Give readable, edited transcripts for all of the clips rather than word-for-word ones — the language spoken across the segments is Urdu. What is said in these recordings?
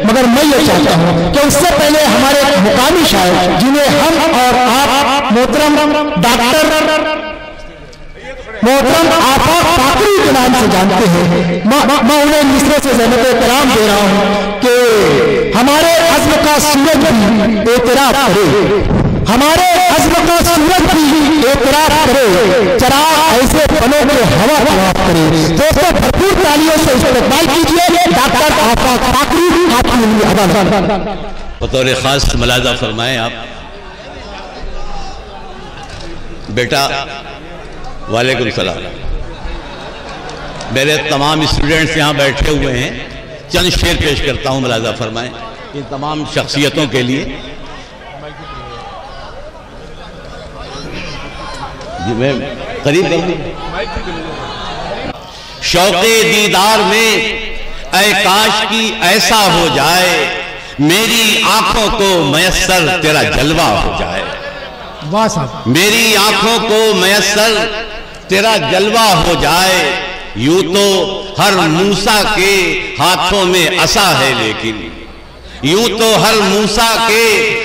مگر میں یہ چاہتا ہوں کہ اس سے پہلے ہمارے مقامی شاعر جنہیں ہم اور آپ محترم ڈاکٹر محترم آفاق فاقری کے نام سے جانتے ہیں، میں انہیں مصرے سے زینت احترام دے رہا ہوں کہ ہمارے عزم کا سورج بھی اعتراف کرے، ہمارے عزم کا سورج بھی اعتراف کرے، چراغ ایسے پنوں کے ہوا طواف کرے۔ دوستو بھرپور تالیوں سے استقبال کیجئے ڈاکٹر آفاق فاقری، آپ کے لیے حوالہ۔ بطور خاص ملاحظہ فرمائیں آپ بیٹا۔ وعلیکم السلام۔ میرے تمام اسٹوڈنٹس یہاں بیٹھے ہوئے ہیں، چند شعر پیش کرتا ہوں، ملاحظہ فرمائیں ان تمام شخصیتوں کے لیے۔ جی میں قریب شوق دیدار میں اے کاش کی ایسا ہو جائے، میری آنکھوں کو میسر تیرا جلوہ ہو جائے، میری آنکھوں کو میسر تیرا جلوہ ہو جائے، یوں تو ہر موسیٰ کے ہاتھوں میں عصا ہے لیکن، یوں تو ہر موسیٰ کے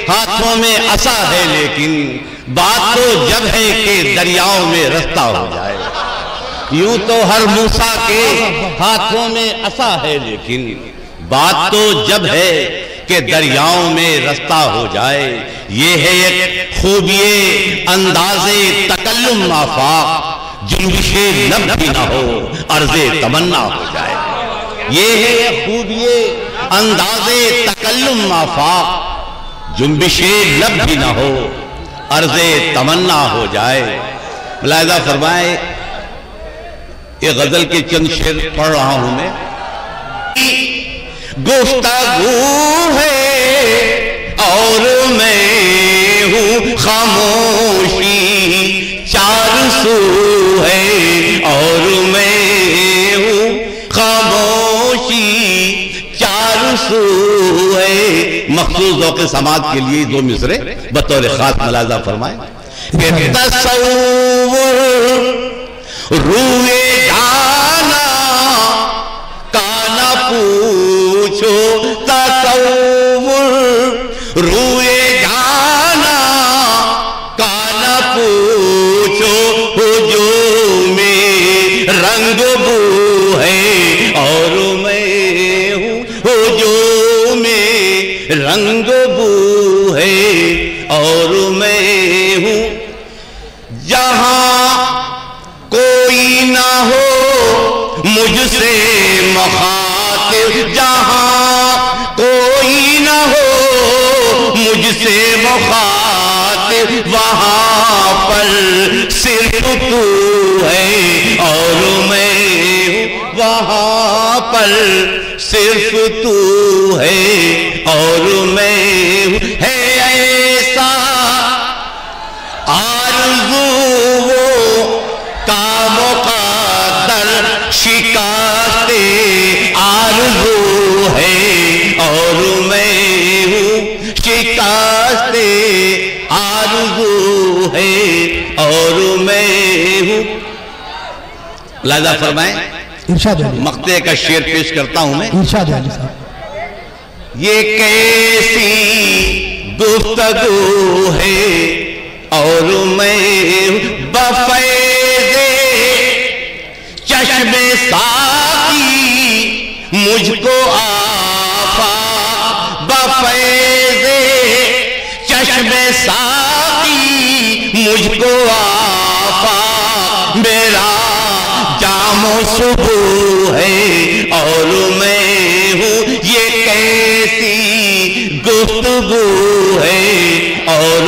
ہاتھوں میں عصا ہے لیکن، بات تو جب ہے کہ دریاؤں میں رستہ ہو جائے، یوں تو ہر موسیٰ کے ہاتھوں میں عصا ہے لیکن، بات تو جب ہے کہ دریاؤں میں رستہ ہو جائے۔ یہ ہے ایک خوبی انداز تکلم آفاق، جنبش لب بھی نہ ہو عرض تمنا ہو جائے، یہ ہے ایک خوبی انداز تکلم آفاق، جنبش لب بھی نہ ہو عرض تمنا ہو جائے۔ ملاحظہ فرمائے یہ غزل کے چند شعر پڑھ رہا ہوں میں۔ گفتگو ہے اور میں ہوں خاموشی، چار سو ہے اور میں ہوں خاموشی، چار سو ہے۔ مخصوص ذوق سماعت کے لیے دو مصرے بطور خاص ملاحظہ فرمائیں کہ تصور روئے جانا کانا پوچھو، تصور روئے جانا کانا پوچھو، ہجوم میں رنگ بو ہے اور میں ہوں، ہجوم میں رنگ بو ہے اور میں ہوں، جہاں کوئی نہ ہو مجھ سے مخاطب، جہاں کوئی نہ ہو مجھ سے مخاطب، وہاں پر صرف تو ہے اور میں ہوں، وہاں پر صرف تو ہے اور میں ہوں۔ ہے ایسا آرزو کا مقدر، شکست آرزو ہے اور میں ہوں، شکست آرزو ہے اور میں ہوں۔ لہذا فرمائیں مقطع کا شعر پیش کرتا ہوں میں۔ یہ کیسی گفتگو ہے اور میں بفیض چشم ساقی مجھ کو آفا، بفیض چشم ساقی مجھ کو آفا، میرا جام و صبح ہے اور میں ہوں، یہ کیسی گفتگو ہے اور